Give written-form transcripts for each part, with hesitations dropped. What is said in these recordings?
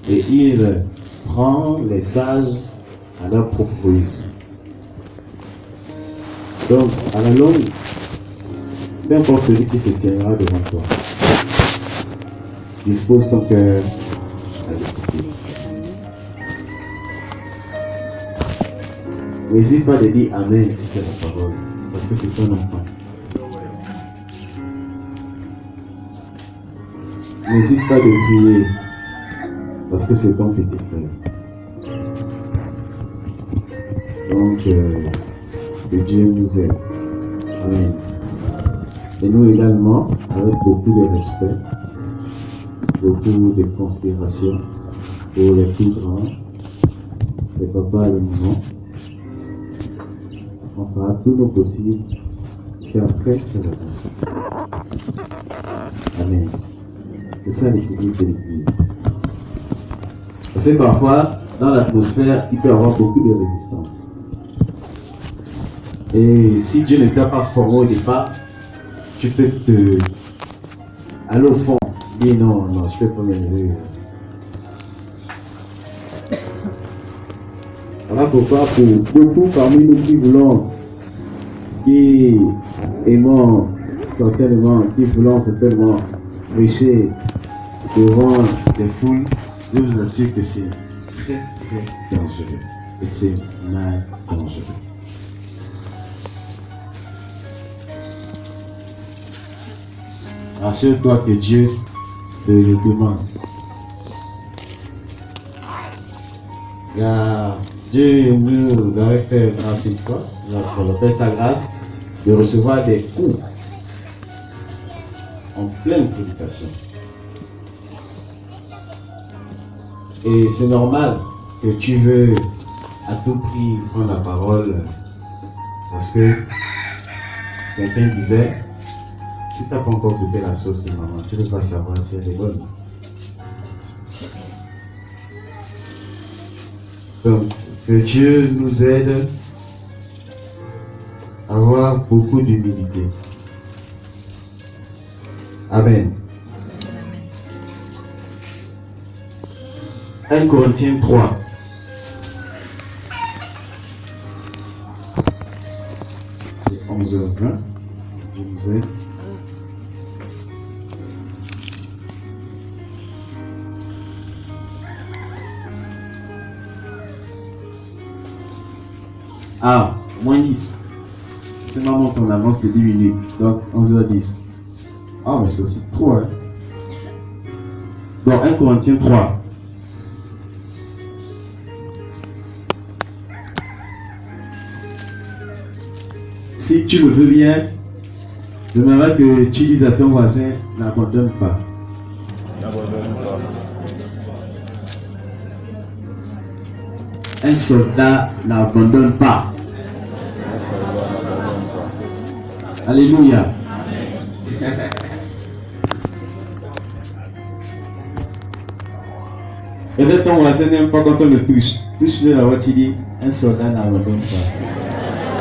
et il prend les sages à leur propre ruse. Donc, à la longue, peu importe celui qui se tiendra devant toi, dispose ton cœur à l'écouter. N'hésite pas de dire Amen si c'est la parole, parce que c'est ton enfant. N'hésite pas de prier, parce que c'est ton petit frère. Donc, que Dieu nous aide. Amen. Et nous également, avec beaucoup de respect, beaucoup de considération pour les plus grands, les papas et les mamans, on fera tout nos possibles de faire très très attention. Amen. C'est ça l'équilibre de l'Église. Parce que parfois, dans l'atmosphère, il peut y avoir beaucoup de résistance. Et si Dieu ne t'a pas formé au départ, tu peux te aller au fond, dire non, je ne peux pas m'élever. Voilà pourquoi pour beaucoup parmi nous qui voulons, qui aimons certainement, qui voulons certainement prêcher devant des foules, je vous assure que c'est très très dangereux. Et c'est mal dangereux. Assure-toi que Dieu te le demande. Dieu nous avait fait grâce une fois, on appelle sa grâce, de recevoir des coups en pleine prédication. Et c'est normal que tu veux à tout prix prendre la parole, parce que quelqu'un disait, si tu n'as pas encore goûté la sauce de maman, tu ne peux pas savoir si elle est bonne. Donc, que Dieu nous aide à avoir beaucoup d'humilité. Amen. 1 Corinthiens 3. C'est 11h20. Je vous aide. Ah, moins 10. C'est maman ton avance de 10 minutes. Donc 11h10. Ah, mais c'est aussi trop, hein. Donc 1 Corinthiens 3. Si tu le veux bien, j'aimerais que tu dises à ton voisin, n'abandonne pas. N'abandonne pas. Un soldat n'abandonne pas. Un soldat n'abandonne pas. Alléluia. Peut-être ton voisin n'aime pas quand on le touche. Touche-le là-bas, tu dis, un soldat n'abandonne pas.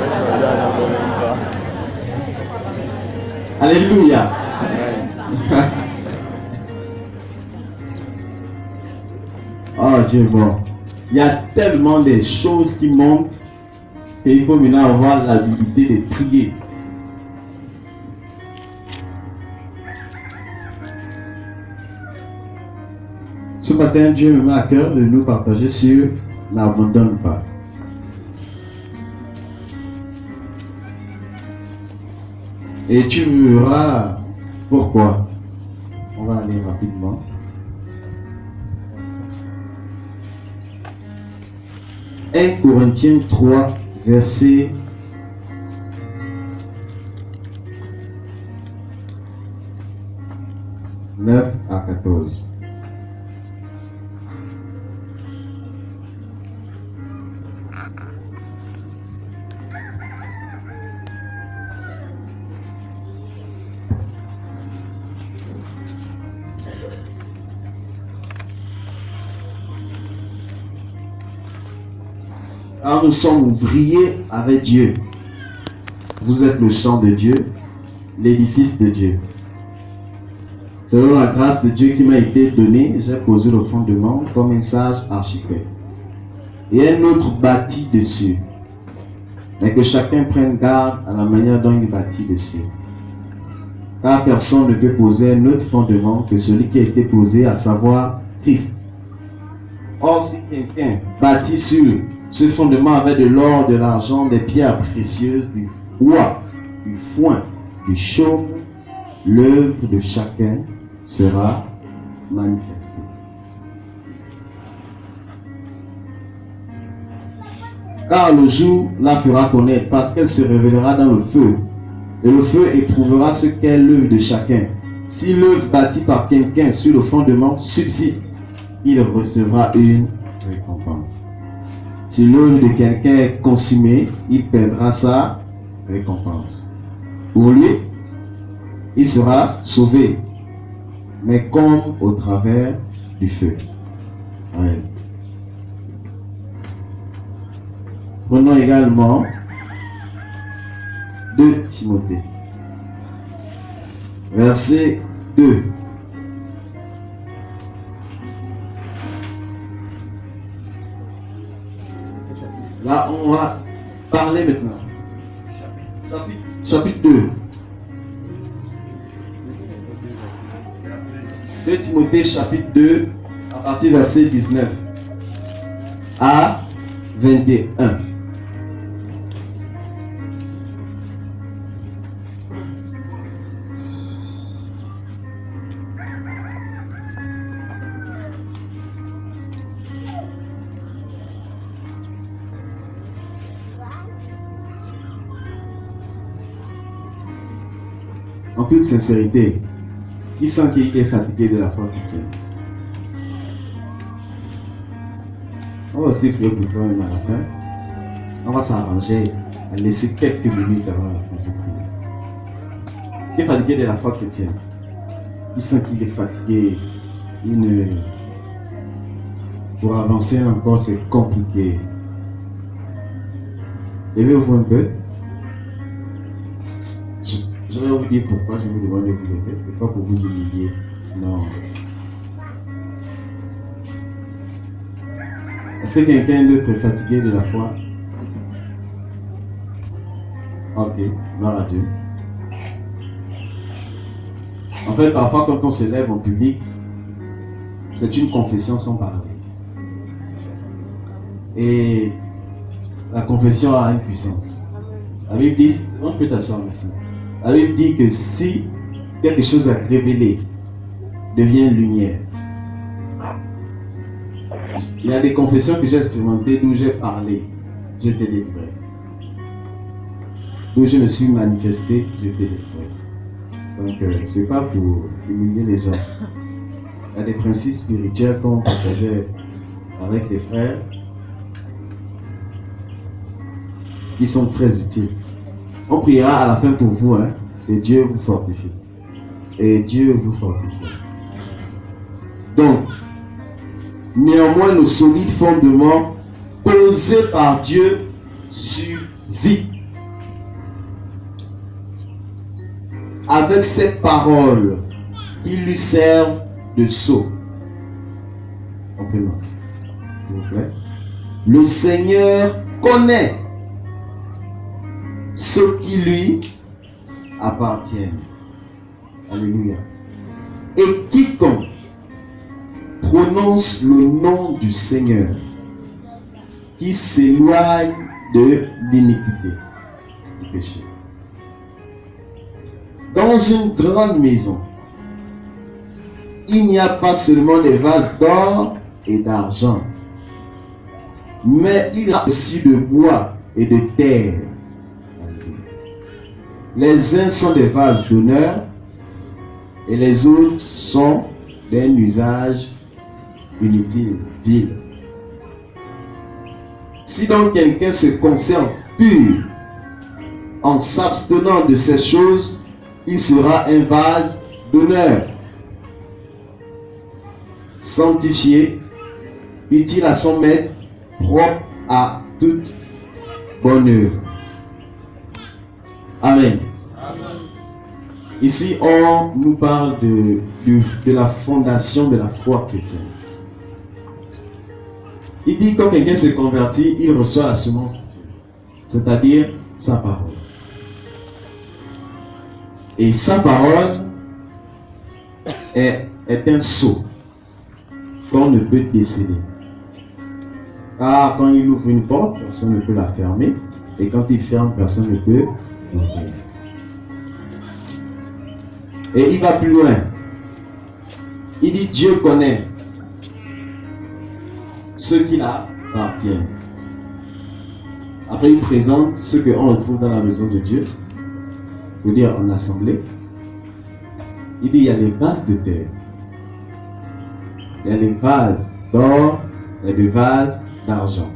Un soldat n'abandonne pas. Alléluia. Oh Dieu est bon. Il y a tellement de choses qui montent qu'il faut maintenant avoir l'habilité de trier. Ce matin, Dieu me met à cœur de nous partager sur n'abandonne pas. Et tu verras pourquoi. On va aller rapidement. « 1 Corinthiens 3, verset 9 à 14. Car nous sommes ouvriers avec Dieu. Vous êtes le champ de Dieu, l'édifice de Dieu. Selon la grâce de Dieu qui m'a été donnée, j'ai posé le fondement comme un sage architecte. Et un autre bâtit dessus. Mais que chacun prenne garde à la manière dont il bâtit dessus. Car personne ne peut poser un autre fondement que celui qui a été posé, à savoir Christ. Or, si quelqu'un bâtit sur ce fondement avec de l'or, de l'argent, des pierres précieuses, du bois, du foin, du chaume, l'œuvre de chacun sera manifestée. Car le jour la fera connaître, parce qu'elle se révélera dans le feu. Et le feu éprouvera ce qu'est l'œuvre de chacun. Si l'œuvre bâtie par quelqu'un sur le fondement subsiste, il recevra une récompense. Si l'œuvre de quelqu'un est consumée, il perdra sa récompense. Pour lui, il sera sauvé, mais comme au travers du feu. Amen. Prenons également 2 Timothée, verset 2. Là, on va parler maintenant. Chapitre 2. 2 Timothée, chapitre 2, à partir du verset 19 à 21. En toute sincérité, qui sent qu'il est fatigué de la foi chrétienne? On va aussi prier pour toi même à la fin. On va s'arranger à laisser quelques minutes avant la fin de prier. Qui est fatigué de la foi chrétienne? Qui sent qu'il est fatigué? Pour avancer encore, c'est compliqué. Levez-vous un peu. Je vais vous dire pourquoi je vous demande de vous lever. Ce n'est pas pour vous humilier. Non. Est-ce que quelqu'un d'autre est fatigué de la foi? Ok, gloire à Dieu. En fait, parfois quand on se lève en public, c'est une confession sans parler. Et la confession a une puissance. La Bible dit, on peut t'asseoir maintenant. La Bible dit que si quelque chose est révélé, devient lumière. Il y a des confessions que j'ai expérimentées d'où j'ai parlé, j'étais délivré. D'où je me suis manifesté, j'étais délivré. Donc, c'est pas pour humilier les gens. Il y a des principes spirituels qu'on partageait avec les frères qui sont très utiles. On priera à la fin pour vous, hein, et Dieu vous fortifie. Et Dieu vous fortifie. Donc, néanmoins, le solide fondement posé par Dieu subsiste. Avec ces paroles qui lui servent de sceau. Comprenez-moi, s'il vous plaît. Le Seigneur connaît ceux qui lui appartiennent. Alléluia. Et quiconque prononce le nom du Seigneur, qui s'éloigne de l'iniquité, du péché. Dans une grande maison, il n'y a pas seulement des vases d'or et d'argent, mais il y a aussi de bois et de terre. Les uns sont des vases d'honneur et les autres sont d'un usage inutile, vil. Si donc quelqu'un se conserve pur en s'abstenant de ces choses, il sera un vase d'honneur, sanctifié, utile à son maître, propre à toute bonne œuvre. Amen. Ici, on nous parle de la fondation de la foi chrétienne. Il dit que quand quelqu'un se convertit, il reçoit la semence de Dieu, c'est-à-dire sa parole. Et sa parole est un sceau qu'on ne peut déceler. Car quand il ouvre une porte, personne ne peut la fermer. Et quand il ferme, personne ne peut l'ouvrir. Et il va plus loin. Il dit Dieu connaît ceux qui l'appartiennent. Après, il présente ce qu'on retrouve dans la maison de Dieu. Je veux dire en assemblée. Il dit il y a les vases de terre. Il y a les vases d'or et les vases d'argent.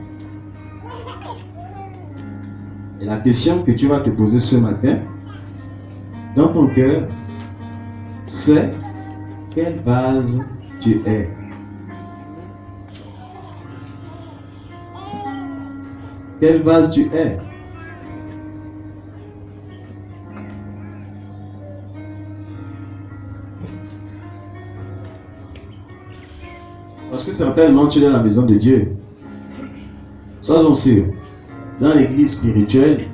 Et la question que tu vas te poser ce matin, dans ton cœur, c'est quel vase tu es. Quel vase tu es. Parce que certainement tu es dans la maison de Dieu. Soyons sûrs. Dans l'église spirituelle,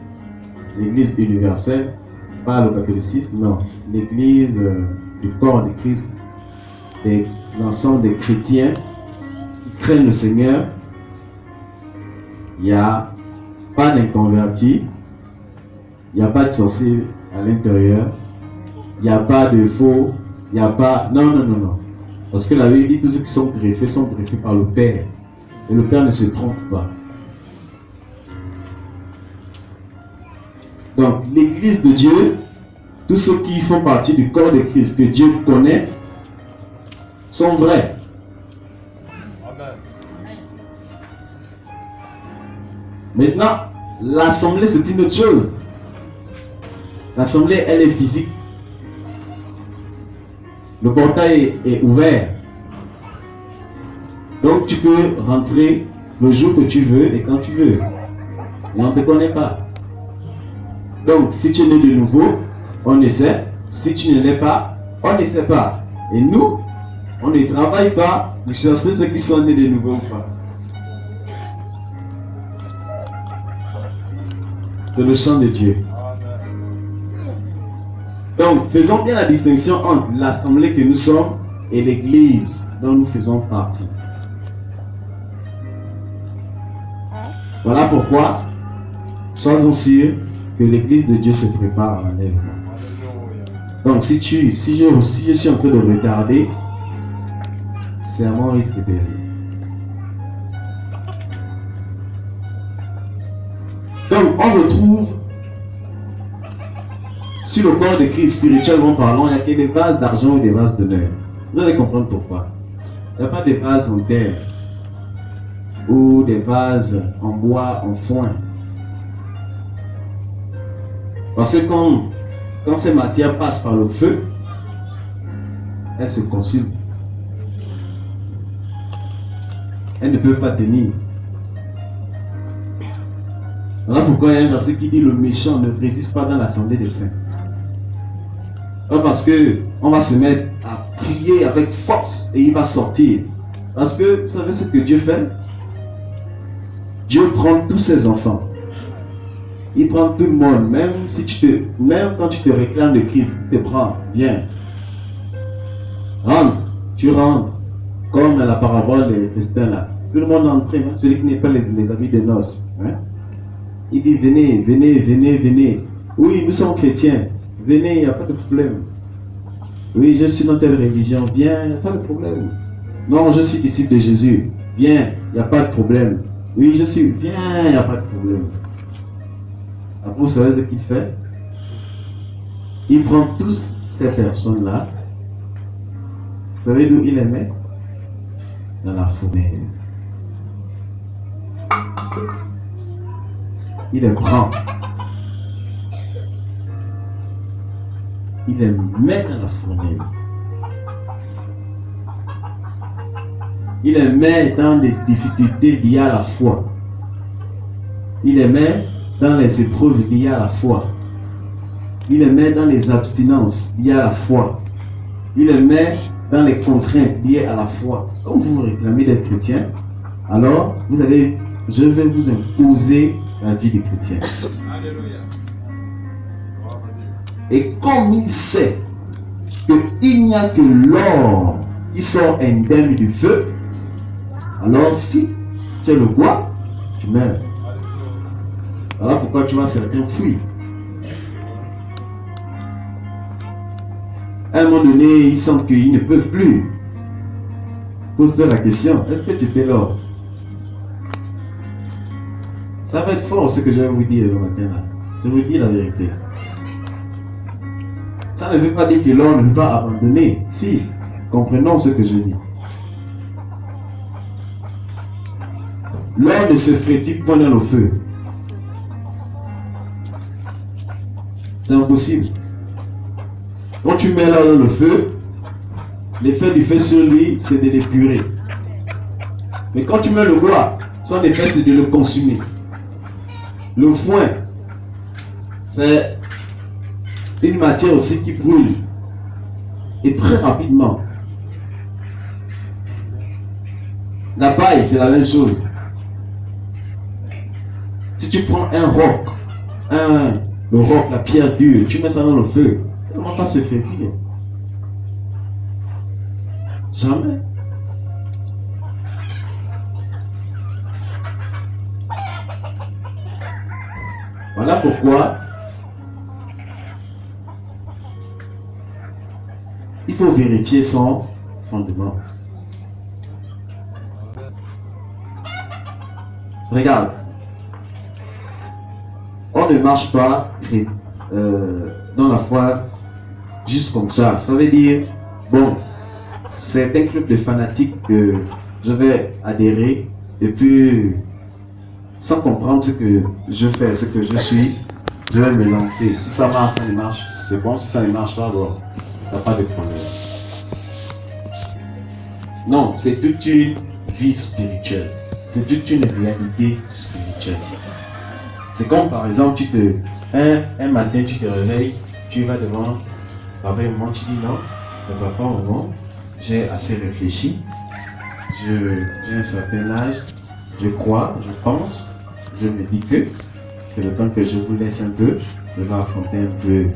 l'église universelle, pas le catholicisme, non. L'église du corps de Christ, l'ensemble des chrétiens qui craignent le Seigneur, il n'y a pas d'inconvertis, il n'y a pas de sorciers à l'intérieur, il n'y a pas de faux, il n'y a pas... Non. Parce que la Bible dit tous ceux qui sont greffés par le Père. Et le Père ne se trompe pas. Donc, l'église de Dieu, tous ceux qui font partie du corps de Christ que Dieu connaît, sont vrais. Amen. Maintenant, l'assemblée, c'est une autre chose. L'assemblée, elle est physique. Le portail est ouvert. Donc, tu peux rentrer le jour que tu veux et quand tu veux. Et on ne te connaît pas. Donc, si tu es né de nouveau, on essaie. Si tu ne l'es pas, on ne sait pas. Et nous, on ne travaille pas pour chercher ceux qui sont nés de nouveau ou pas. C'est le chant de Dieu. Donc, faisons bien la distinction entre l'assemblée que nous sommes et l'église dont nous faisons partie. Voilà pourquoi, soyons sûrs que l'église de Dieu se prépare à l'enlèvement. Donc, si je suis en train de retarder, c'est à mon risque et péril. Donc, on retrouve sur le corps de Christ, spirituellement parlant, il n'y a que des vases d'argent et des vases d'honneur. Vous allez comprendre pourquoi. Il n'y a pas de vases en terre ou des vases en bois, en foin. Parce que quand ces matières passent par le feu, elles se consument. Elles ne peuvent pas tenir. Voilà pourquoi il y a un verset qui dit le méchant ne résiste pas dans l'assemblée des saints. Pas parce qu'on va se mettre à prier avec force et il va sortir. Parce que vous savez ce que Dieu fait? Dieu prend tous ses enfants. Il prend tout le monde. Même quand tu te réclames de Christ, il te prend. Viens. Rentre. Tu rentres. Comme dans la parabole des festins là. Tout le monde entre, même celui qui n'est pas les habits de noces. Hein? Il dit venez, venez, venez, venez. Oui, nous sommes chrétiens. Venez, il n'y a pas de problème. Oui, je suis dans telle religion. Viens, il n'y a pas de problème. Non, je suis disciple de Jésus. Viens, il n'y a pas de problème. Oui, viens, il n'y a pas de problème. Après, vous savez ce qu'il fait? Il prend toutes ces personnes-là. Vous savez d'où il les met? Dans la fournaise. Il les prend. Il les met dans la fournaise. Il les met dans des difficultés liées à la foi. Il les met dans les épreuves liées à la foi. Il les met dans les abstinences liées à la foi. Il les met dans les contraintes liées à la foi. Comme vous réclamez d'être chrétien, alors je vais vous imposer la vie de chrétien. Alléluia. Et comme il sait qu'il n'y a que l'or qui sort indemne du feu, alors si tu le bois, tu meurs. Voilà pourquoi tu vois certains fuient. À un moment donné, ils sentent qu'ils ne peuvent plus. Pose-toi la question, est-ce que tu étais là? Ça va être fort ce que je vais vous dire le matin là. Je vous dis la vérité. Ça ne veut pas dire que l'or ne veut pas abandonner. Si, comprenons ce que je dis. L'or ne se frétille pas dans le feu. C'est impossible. Quand tu mets l'or dans le feu, l'effet du feu sur lui, c'est de l'épurer. Mais quand tu mets le bois, son effet, c'est de le consumer. Le foin, c'est une matière aussi qui brûle. Et très rapidement. La paille, c'est la même chose. Si tu prends un roc, le roc, la pierre dure, tu mets ça dans le feu, ça ne va pas se frétiller. Jamais. Voilà pourquoi il faut vérifier son fondement. Regarde. On ne marche pas dans la foi juste comme ça. Ça veut dire, bon, c'est un club de fanatiques que je vais adhérer et puis, sans comprendre ce que je fais, ce que je suis, je vais me lancer. Si ça marche, ça ne marche, c'est bon. Si ça ne marche pas, bon, il n'y a pas de problème. Non, c'est toute une vie spirituelle. C'est toute une réalité spirituelle. C'est comme par exemple, un matin tu te réveilles, tu vas devant papa et maman, tu dis non, mais papa ou maman, j'ai assez réfléchi, j'ai un certain âge, je crois, je pense, je me dis que c'est le temps que je vous laisse un peu, je vais affronter un peu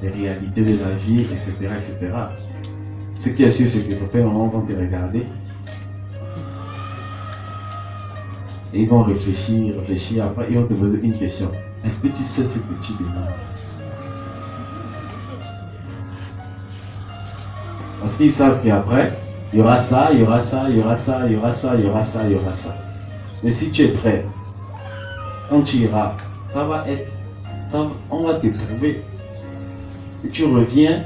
les réalités de la vie, etc. etc. Ce qui est sûr, c'est que papa et maman vont te regarder. Et ils vont réfléchir, après ils vont te poser une question. Est-ce que tu sais ce que tu demandes? Parce qu'ils savent qu'après, il y aura ça, il y aura ça, il y aura ça, il y aura ça, il y aura ça, il y aura ça. Mais si tu es prêt, quand tu iras, ça va être, on va te prouver. Si tu reviens,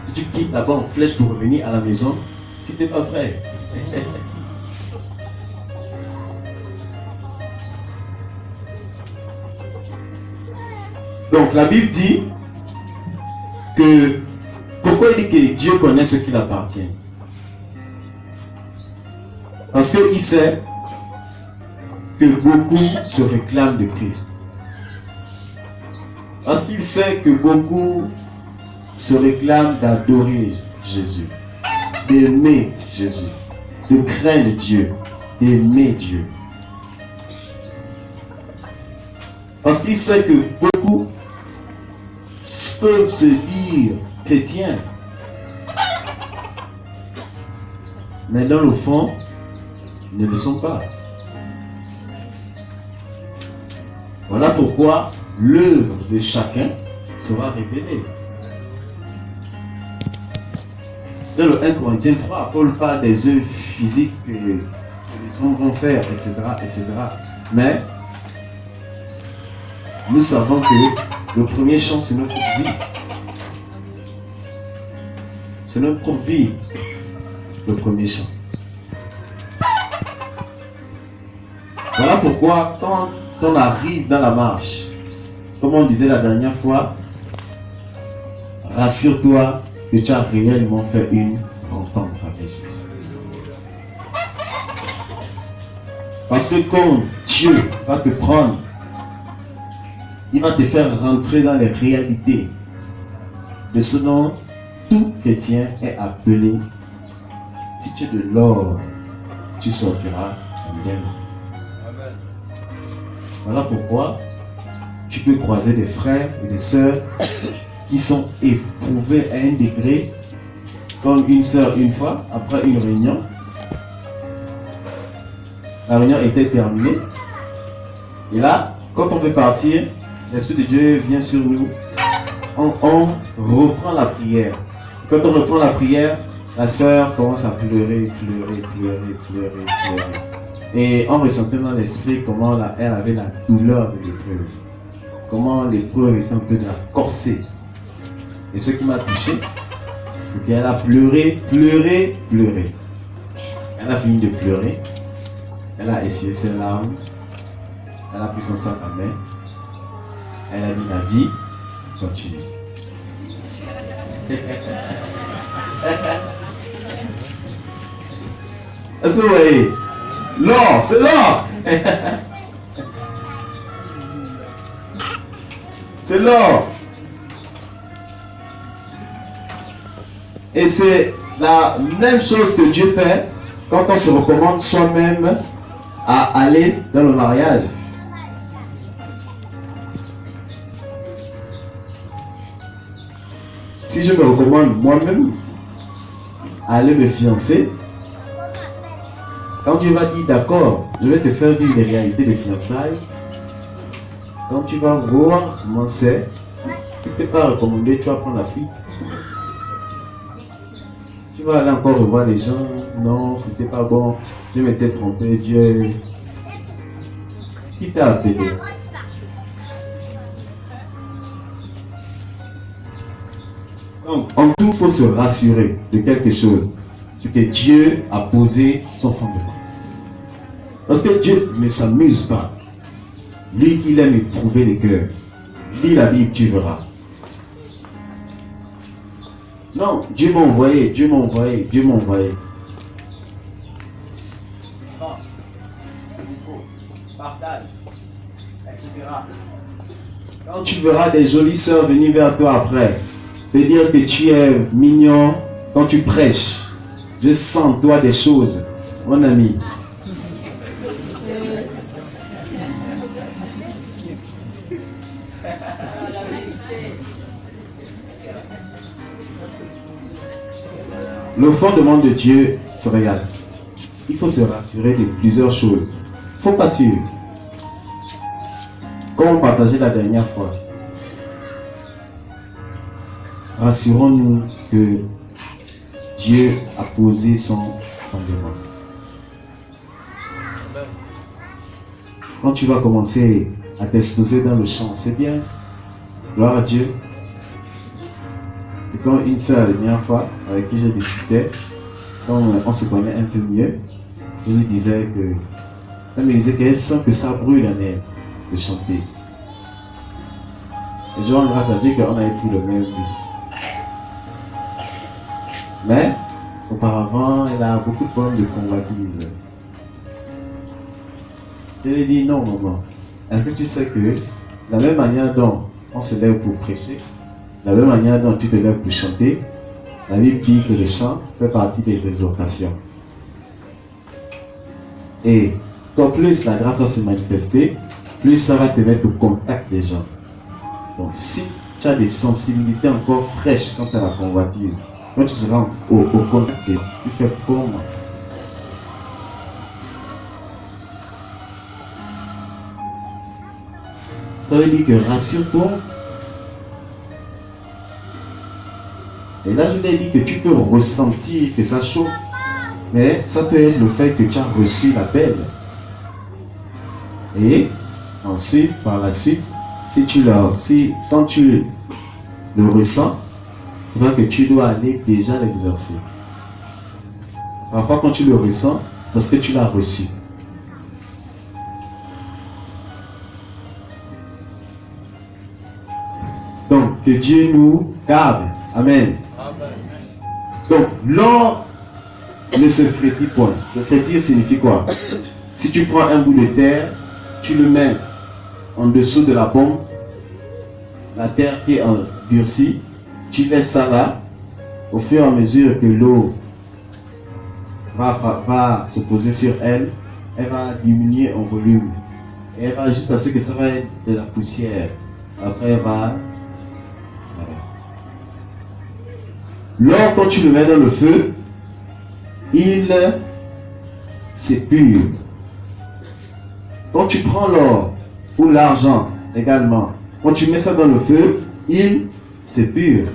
si tu quittes là-bas en flèche pour revenir à la maison, tu n'es pas prêt. Donc la Bible dit que, pourquoi il dit que Dieu connaît ce qu'il appartient? Parce qu'il sait que beaucoup se réclament de Christ. Parce qu'il sait que beaucoup se réclament d'adorer Jésus, d'aimer Jésus, de craindre Dieu, d'aimer Dieu. Parce qu'il sait que beaucoup peuvent se dire chrétiens, mais dans le fond, ils ne le sont pas. Voilà pourquoi l'œuvre de chacun sera révélée. Dans le 1 Corinthiens 3, Paul parle des œuvres physiques que les hommes vont faire, etc., etc. Mais nous savons que le premier champ, c'est notre vie. C'est notre vie, le premier champ. Voilà pourquoi, quand on arrive dans la marche, comme on disait la dernière fois, rassure-toi que tu as réellement fait une rencontre avec Jésus. Parce que quand Dieu va te prendre, il va te faire rentrer dans les réalités de ce dont tout chrétien est appelé. Si tu es de l'or, tu sortiras indemne. Amen. Voilà pourquoi tu peux croiser des frères et des sœurs qui sont éprouvés à un degré, comme une sœur une fois, après une réunion. La réunion était terminée. Et là, quand on veut partir, l'Esprit de Dieu vient sur nous. On reprend la prière. Quand on reprend la prière, la sœur commence à pleurer. Et on ressentait dans l'esprit comment elle avait la douleur de l'épreuve. Comment l'épreuve était en train de la corser. Et ce qui m'a touché, c'est qu'elle a pleuré. Elle a fini de pleurer. Elle a essuyé ses larmes. Elle a pris son sac à main. Elle a dit la vie continue. Est-ce que vous voyez? L'or, c'est l'or. C'est l'or. Et c'est la même chose que Dieu fait quand on se recommande soi-même à aller dans le mariage. Si je me recommande moi-même à aller me fiancer, quand Dieu va dire d'accord, je vais te faire vivre les réalités des fiançailles, quand tu vas voir comment c'est, tu ne t'es pas recommandé, tu vas prendre la fuite. Tu vas aller encore revoir les gens, non, c'était pas bon, je m'étais trompé, Dieu. Qui t'a appelé? Donc, en tout, il faut se rassurer de quelque chose. C'est que Dieu a posé son fondement. Parce que Dieu ne s'amuse pas. Lui, il aime éprouver les cœurs. Lis la Bible, tu verras. Non, Dieu m'a envoyé. Partage, etc. Quand tu verras des jolies sœurs venir vers toi après, te dire que tu es mignon, quand tu prêches, je sens en toi des choses, mon ami. Le fondement de Dieu se regarde. Il faut se rassurer de plusieurs choses. Il ne faut pas suivre. Comme on partageait la dernière fois. Rassurons-nous que Dieu a posé son fondement. Quand tu vas commencer à t'exposer dans le champ, c'est bien. Gloire à Dieu. C'est comme une soeur la dernière fois avec qui je discutais, quand on se connaît un peu mieux, je lui disais que, elle me disait qu'elle sent que ça brûle en elle de chanter. Et je rends grâce à Dieu qu'on avait pris le même bus. Mais, auparavant, elle a beaucoup de problèmes de convoitise. Je lui ai dit, non maman, est-ce que tu sais que la même manière dont on se lève pour prêcher, la même manière dont tu te lèves pour chanter, la Bible dit que le chant fait partie des exhortations. Et quand plus la grâce va se manifester, plus ça va te mettre au contact des gens. Donc si tu as des sensibilités encore fraîches quant à la convoitise, quand tu seras au contact des gens, tu fais comment? Ça veut dire que rassure-toi. Et là, je lui ai dit que tu peux ressentir que ça chauffe, mais ça peut être le fait que tu as reçu l'appel. Et ensuite, par la suite, quand tu le ressens, c'est vrai que tu dois aller déjà l'exercer. Parfois, quand tu le ressens, c'est parce que tu l'as reçu. Donc, que Dieu nous garde. Amen. Donc, l'or ne se frétille point. Se frétille signifie quoi? Si tu prends un bout de terre, tu le mets en dessous de la pompe, la terre qui est endurcie, tu laisses ça là, au fur et à mesure que l'eau va se poser sur elle, elle va diminuer en volume. Et elle va jusqu'à ce que ça va être de la poussière. Après, elle va... Voilà. L'or, quand tu le mets dans le feu, il s'épure. Quand tu prends l'or ou l'argent également, quand tu mets ça dans le feu, il s'épure.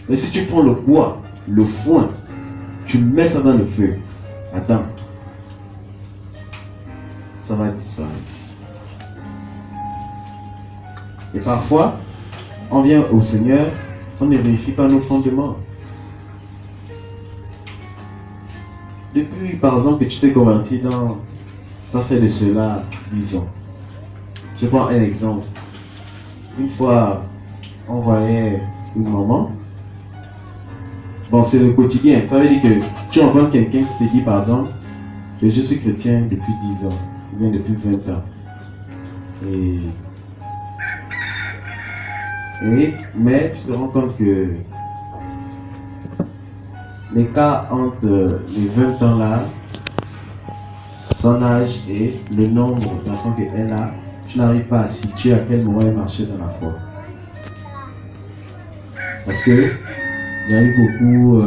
Mais si tu prends le bois, le foin, tu mets ça dans le feu, attends, ça va disparaître. Et parfois, on vient au Seigneur, on ne vérifie pas nos fondements. Depuis, par exemple, que tu t'es converti dans... Ça fait de cela 10 ans. Je prends un exemple. Une fois, on voyait une maman. Bon, c'est le quotidien. Ça veut dire que tu rencontres quelqu'un qui te dit, par exemple, que je suis chrétien depuis 10 ans, ou bien depuis 20 ans. Mais tu te rends compte que l'écart entre les 20 ans là, son âge et le nombre d'enfants qu'elle a, tu n'arrives pas à situer à quel moment elle marchait dans la foi. Parce que il y a eu beaucoup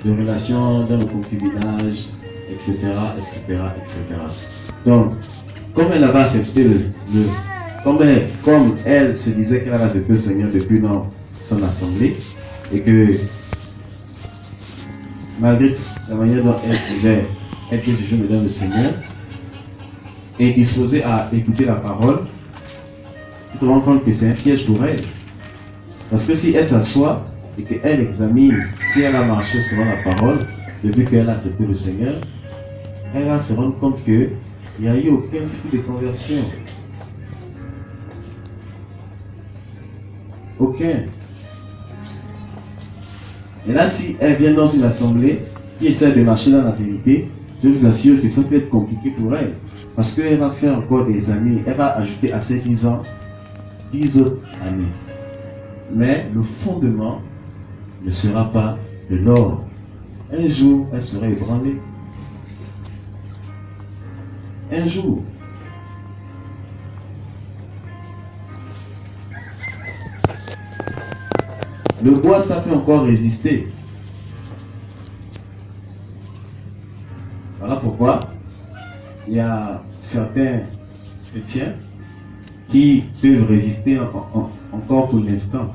de relations dans le concubinage, etc., etc., etc. Donc, comme elle avait accepté comme elle se disait qu'elle avait accepté le Seigneur depuis dans son assemblée, et que malgré la manière dont elle pouvait être jugée dans le Seigneur, et disposée à écouter la parole, tu te rends compte que c'est un piège pour elle. Parce que si elle s'assoit et qu'elle examine si elle a marché selon la parole, depuis qu'elle a accepté le Seigneur, elle va se rendre compte qu'il n'y a eu aucun fruit de conversion. Aucun. Et là, si elle vient dans une assemblée qui essaie de marcher dans la vérité, je vous assure que ça peut être compliqué pour elle. Parce qu'elle va faire encore des années, elle va ajouter à ses 10 ans 10 autres années. Mais le fondement ne sera pas de l'or. Un jour, elle sera ébranlée. Un jour. Le bois, ça peut encore résister. Voilà pourquoi il y a certains chrétiens qui peuvent résister encore pour l'instant.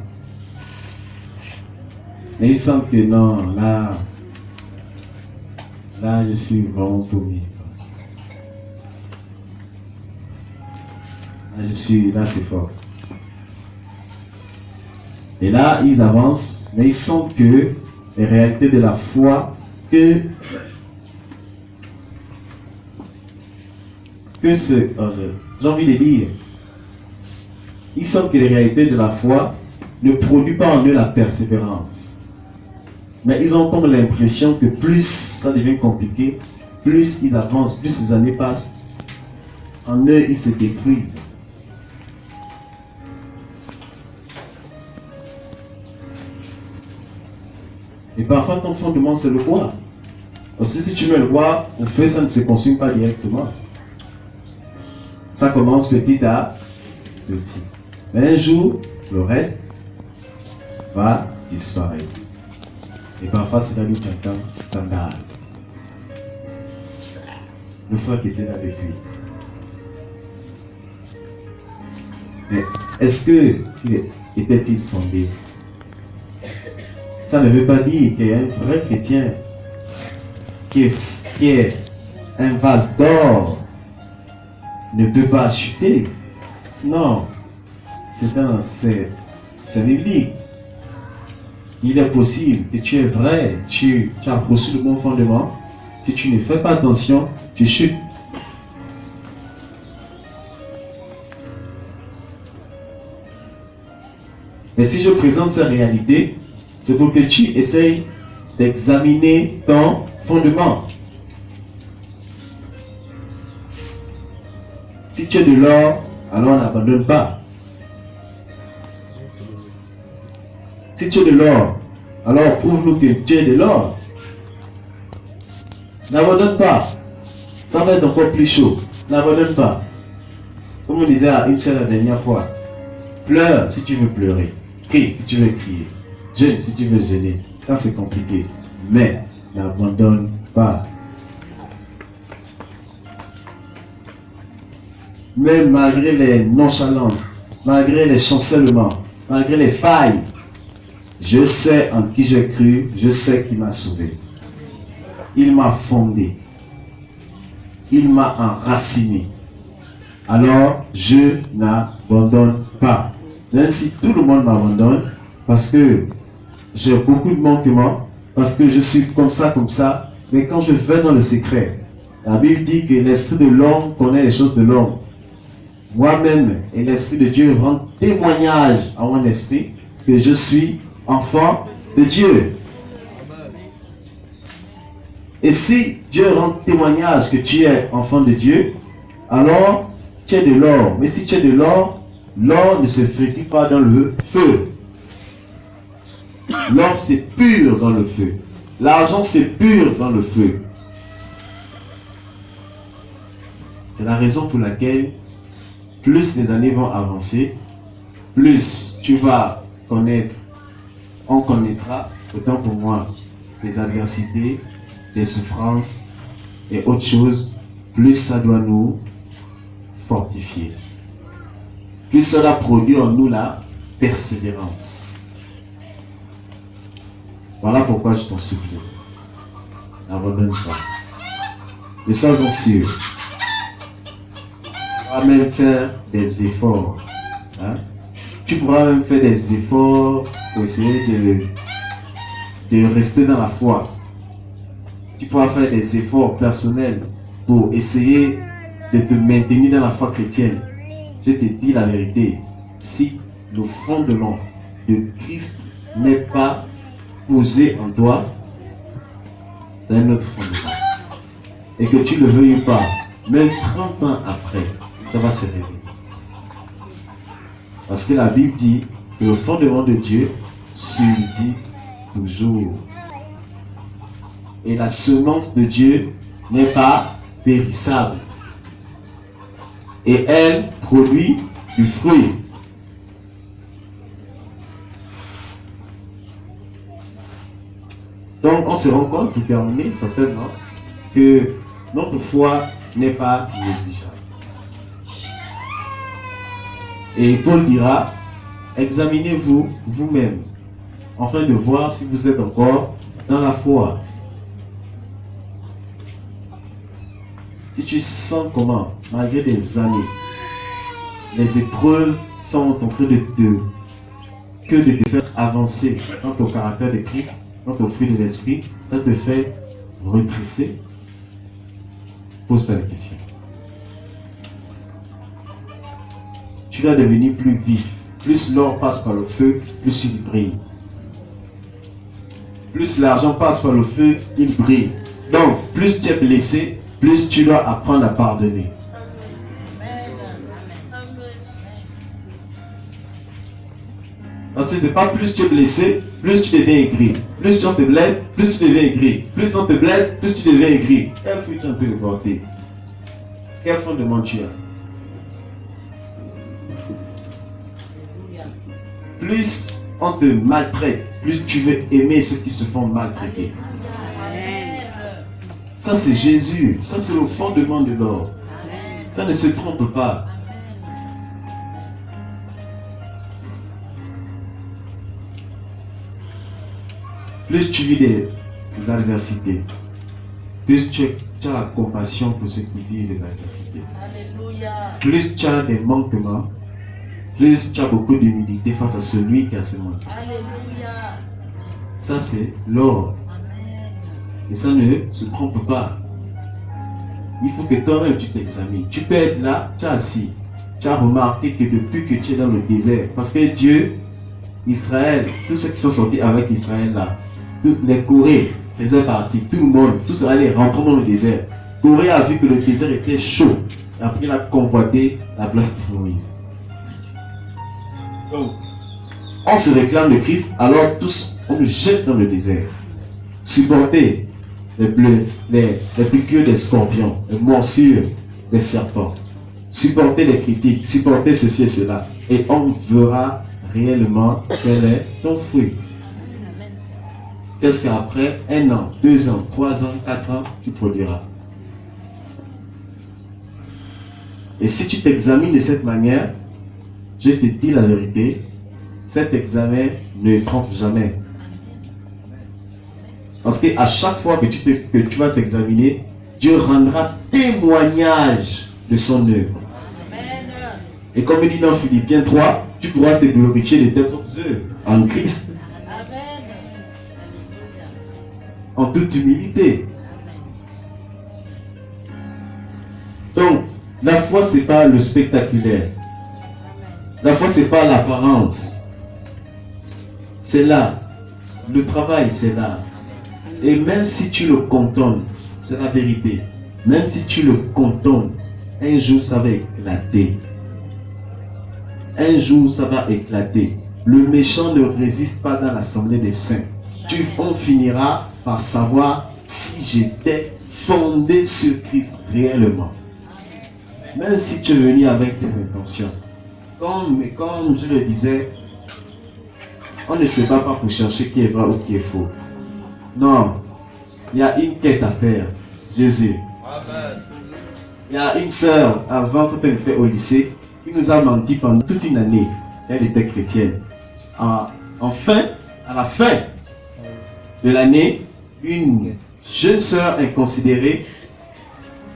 Mais ils sentent que non, là je suis vraiment paumé. Là c'est fort. Et là, ils avancent, mais ils sentent que les réalités de la foi, j'ai envie de dire, ils sentent que les réalités de la foi ne produisent pas en eux la persévérance. Mais ils ont comme l'impression que plus ça devient compliqué, plus ils avancent, plus les années passent, en eux, ils se détruisent. Et parfois, ton fondement, c'est le bois. Parce que si tu mets le bois au feu, ça ne se consume pas directement. Ça commence petit à petit. Mais un jour, le reste va disparaître. Et parfois, c'est là où tu entends scandale. Le frère qui était là depuis. Mais est-ce que était-il fondé? Ça ne veut pas dire qu'il y a un vrai chrétien qui est un vase d'or ne peut pas chuter. Non, c'est biblique. Il est possible que tu es vrai, tu as reçu le bon fondement. Si tu ne fais pas attention, tu chutes. Mais si je présente cette réalité, c'est pour que tu essayes d'examiner ton fondement. Si tu as de l'or alors n'abandonne pas. Si tu es de l'or, alors prouve-nous que tu es de l'or. N'abandonne pas. Ça va être encore plus chaud. N'abandonne pas. Comme on disait à une seule la dernière fois, pleure si tu veux pleurer. Crie si tu veux crier. Jeûne si tu veux jeûner. Quand c'est compliqué. Mais n'abandonne pas. Même malgré les nonchalances, malgré les chancellements, malgré les failles, je sais en qui j'ai cru, je sais qui m'a sauvé. Il m'a fondé. Il m'a enraciné. Alors, je n'abandonne pas. Même si tout le monde m'abandonne, parce que j'ai beaucoup de manquements, parce que je suis comme ça, mais quand je vais dans le secret, la Bible dit que l'esprit de l'homme connaît les choses de l'homme. Moi-même et l'esprit de Dieu rendent témoignage à mon esprit que je suis enfant de Dieu. Et si Dieu rend témoignage que tu es enfant de Dieu, alors tu es de l'or. Mais si tu es de l'or, l'or ne se frétille pas dans le feu. L'or c'est pur dans le feu. L'argent c'est pur dans le feu. C'est la raison pour laquelle plus les années vont avancer, plus tu vas connaître, on connaîtra, autant pour moi, des adversités, des souffrances et autres choses, plus ça doit nous fortifier. Plus cela produit en nous la persévérance. Voilà pourquoi je t'en supplie. N'abandonne pas. Mais sois-en sûr. Tu pourras même faire des efforts. Hein? Tu pourras même faire des efforts pour essayer de rester dans la foi. Tu pourras faire des efforts personnels pour essayer de te maintenir dans la foi chrétienne. Je te dis la vérité. Si le fondement de Christ n'est pas posé en toi, c'est un autre fondement. Et que tu ne le veuilles pas, même 30 ans après, ça va se révéler. Parce que la Bible dit que le fondement de Dieu subsiste toujours. Et la semence de Dieu n'est pas périssable. Et elle produit du fruit. Donc on se rend compte, pour terminer certainement, que notre foi n'est pas négligeable. Et Paul dira, examinez-vous vous-même, afin de voir si vous êtes encore dans la foi. Si tu sens comment, malgré des années, les épreuves sont en train de te faire avancer dans ton caractère de Christ, dans ton fruit de l'esprit, ça te fait retresser, pose-toi la question. Tu dois devenir plus vif. Plus l'or passe par le feu, plus il brille. Plus l'argent passe par le feu, il brille. Donc, plus tu es blessé, plus tu dois apprendre à pardonner. Parce que ce n'est pas plus tu es blessé, plus tu deviens aigri. Plus on te blesse, plus tu deviens aigri. Plus on te blesse, plus tu deviens aigri. Quel fruit tu es en train de porter? Quel fondement tu as? Plus on te maltraite, plus tu veux aimer ceux qui se font maltraiter. Ça c'est Jésus, ça c'est le fondement de l'or. Ça ne se trompe pas. Plus tu vis des adversités, plus tu as la compassion pour ceux qui vivent les adversités. Plus tu as des manquements, plus tu as beaucoup d'humilité face à celui qui a ce manque. Ça c'est l'or. Et ça ne se trompe pas. Il faut que toi-même tu t'examines. Tu peux être là, tu es assis. Tu as remarqué que depuis que tu es dans le désert, parce que Dieu, Israël, tous ceux qui sont sortis avec Israël là, tous les Corées faisaient partie, tout le monde, tous allaient rentrer dans le désert. Corée a vu que le désert était chaud. Après, il a convoité la place de Moïse. Donc, on se réclame de Christ, alors tous, on nous jette dans le désert. Supporter les bleus, les piqûres des scorpions, les morsures des serpents. Supporter les critiques, supporter ceci et cela. Et on verra réellement quel est ton fruit. Qu'est-ce qu'après 1 an, 2 ans, 3 ans, 4 ans, tu produiras. Et si tu t'examines de cette manière, je te dis la vérité, cet examen ne trompe jamais. Parce qu'à chaque fois que tu vas t'examiner, Dieu rendra témoignage de son œuvre. Et comme il dit dans Philippiens 3, tu pourras te glorifier de tes propres œuvres en Christ. En toute humilité. Donc, la foi, ce n'est pas le spectaculaire. La foi, ce n'est pas l'apparence. C'est là. Le travail, c'est là. Et même si tu le contournes, c'est la vérité. Même si tu le contournes, un jour, ça va éclater. Un jour, ça va éclater. Le méchant ne résiste pas dans l'assemblée des saints. On finira par savoir si j'étais fondé sur Christ réellement. Même si tu es venu avec tes intentions. Comme je le disais, on ne se bat pas pour chercher qui est vrai ou qui est faux. Non, il y a une quête à faire. Jésus. Amen. Il y a une sœur, avant quand elle était au lycée, qui nous a menti pendant toute une année. Elle était chrétienne. À la fin de l'année, une jeune sœur inconsidérée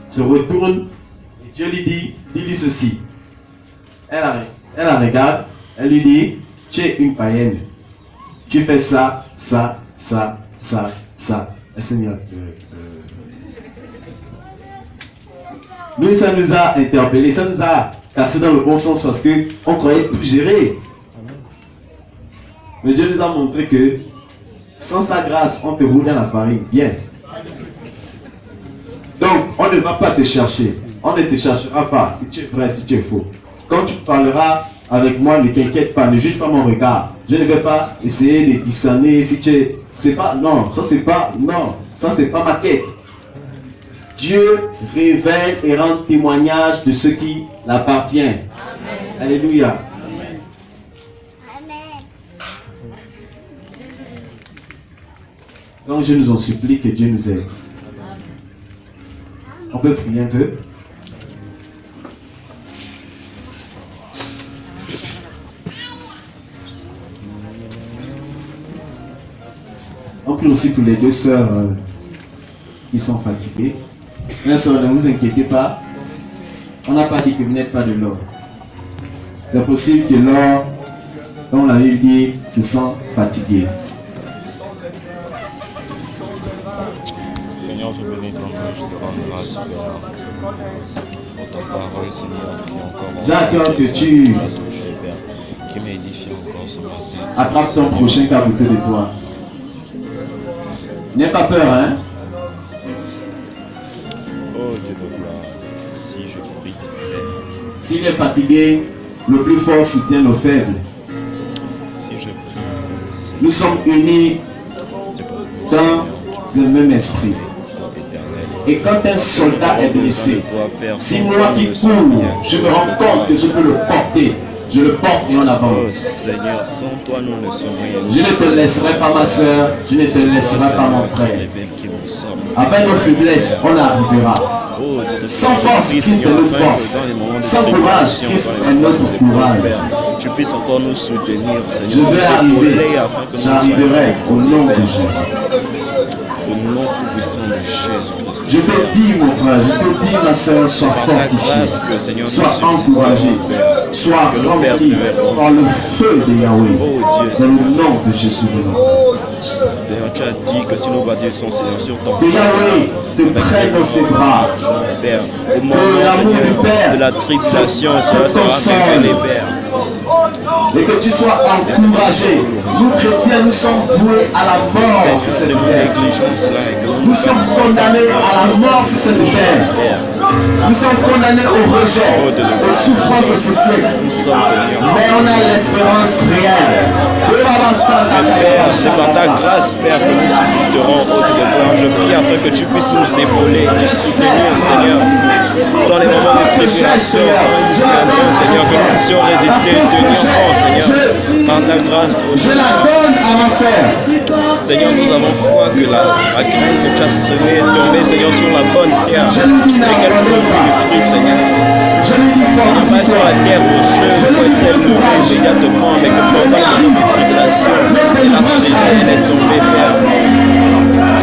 se retourne et Dieu lui dit, dis-lui ceci. Elle la regarde, elle lui dit, tu es une païenne. Tu fais ça, ça, ça, ça, ça. Elle s'est mise à pleurer. Nous, ça nous a interpellés, ça nous a cassé dans le bon sens parce qu'on croyait tout gérer. Mais Dieu nous a montré que sans sa grâce, on te roule dans la farine. Bien. Donc, on ne va pas te chercher. On ne te cherchera pas si tu es vrai, si tu es faux. Quand tu parleras avec moi, ne t'inquiète pas, ne juge pas mon regard. Je ne vais pas essayer de discerner si tu es... C'est pas... Non, ça c'est pas... Non, ça c'est pas ma quête. Dieu révèle et rend témoignage de ce qui l'appartient. Alléluia. Donc je nous en supplie que Dieu nous aide. On peut prier un peu. On prie aussi pour les deux sœurs qui sont fatiguées. Mes sœurs, ne vous inquiétez pas. On n'a pas dit que vous n'êtes pas de l'or. C'est possible que l'or, comme la Bible dit, se sent fatigué. Seigneur, je bénis ton nom, je te rends grâce, Père, pour ta parole, Seigneur, qui encore... J'ai à cœur que tu qui m'édifie encore ce matin. attrapes ton prochain qui est à côté de toi. N'aie pas peur, hein? Oh Dieu de gloire, si je prie, Père. S'il est fatigué, le plus fort soutient nos faibles. Si je prie, Seigneur, Nous sommes unis c'est pour vous, dans un même esprit. Et quand un soldat est blessé, si moi qui cours, je me rends compte que je peux le porter, je le porte et on Oh avance. Seigneur, sans toi nous ne sommes rien. Je ne te laisserai pas ma soeur, je ne te laisserai pas mon frère. Avec nos faiblesses, on arrivera. Sans force, Christ est notre force. Sans courage, Christ est notre courage. Tu puisses encore nous soutenir, Seigneur. Je vais arriver, j'arriverai au nom de Jésus. Au nom tout-puissant de Jésus-Christ. Je te dis, mon frère, je te dis, ma soeur, sois fortifié, sois encouragé, sois rempli par le feu de Yahweh, dans le nom de Jésus de Nazareth. Seigneur, tu as dit que si nous bâtissons, Seigneur, sur ton Que Yahweh te prenne dans ses bras, Père, au moment que l'amour du Père de la tribulation, te Seigneur, sera console. révélé, Père. Et que tu sois encouragé. Nous chrétiens, nous sommes voués à la mort sur cette terre. Nous sommes condamnés à la mort sur cette terre. Nous sommes condamnés au rejet, aux souffrances de ce siècle. Mais on a l'espérance réelle. Père, c'est par ta grâce, Père, que nous subsisterons au de gloire. Je prie afin que tu puisses nous épauler, nous soutenir, Seigneur, dans les moments de tribulation, Seigneur, que nous puissions résister, tenir fort, Seigneur, par ta grâce. Je la donne à ma sœur. Seigneur, nous avons foi que la graine que tu as semée est tombée, Seigneur, sur la bonne terre. Je lui dis, et qu'elle produit du fruit, Seigneur. Je lui dis, Pas sur fortifie-toi. la terre rocheuse, Je lui dis, c'est fais courage. immédiatement, mais que pendant la tribulation, elle est tombée, Père.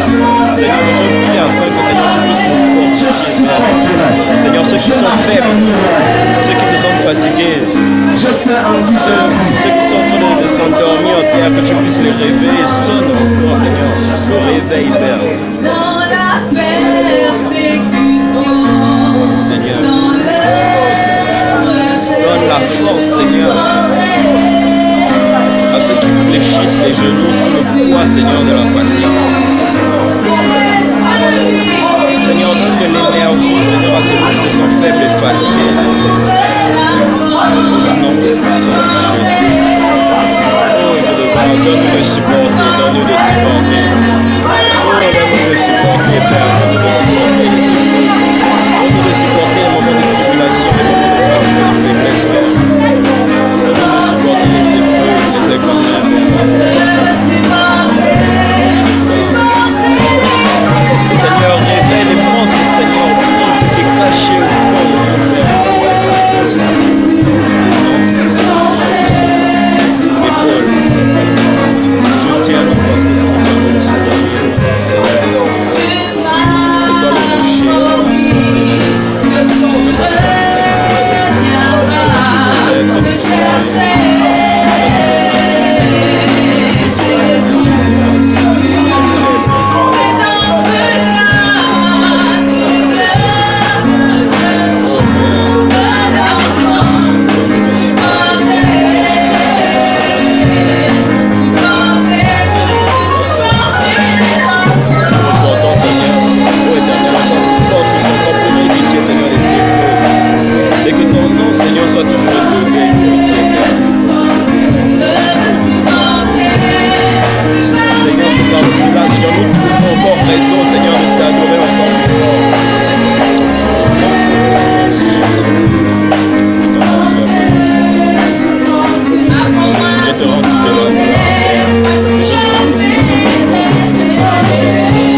Seigneur, je prie afin que, Seigneur, tu puisses nous Je fortifier, Père. supporterai. Seigneur, ceux qui Je sont faibles, m'affermirai. ceux qui se sentent fatigués, Je sais en qui je prie. ceux qui sont en train de s'endormir, Père, que tu puisses les réveiller, sonne encore, Seigneur, le réveil, Père. Dans la persécution, Seigneur, dans le rejet, donne la force, Seigneur, à ceux qui fléchissent les genoux sous le poids, Seigneur, de la fatigue. Seigneur, donne de l'énergie, Seigneur, à ceux qui se sont faibles et fatigués. Au nom puissant de Jésus. Oh, Dieu de gloire, donne-nous de supporter, donne-nous de supporter. Oh, donne-nous de supporter, Père, donne-nous de supporter les épreuves. Donne-nous de supporter les moments de tribulation, les moments de fatigue, de faiblesse, Père. Donne-nous de supporter les épreuves, les examens, Seigneur, révèle et montre, Seigneur, ce qui est caché au fond de mon Père. Épaule, soutiens-nous parce que sans toi nous ne pouvons rien. Seigneur, c'est toi le Je te rends toute la gloire.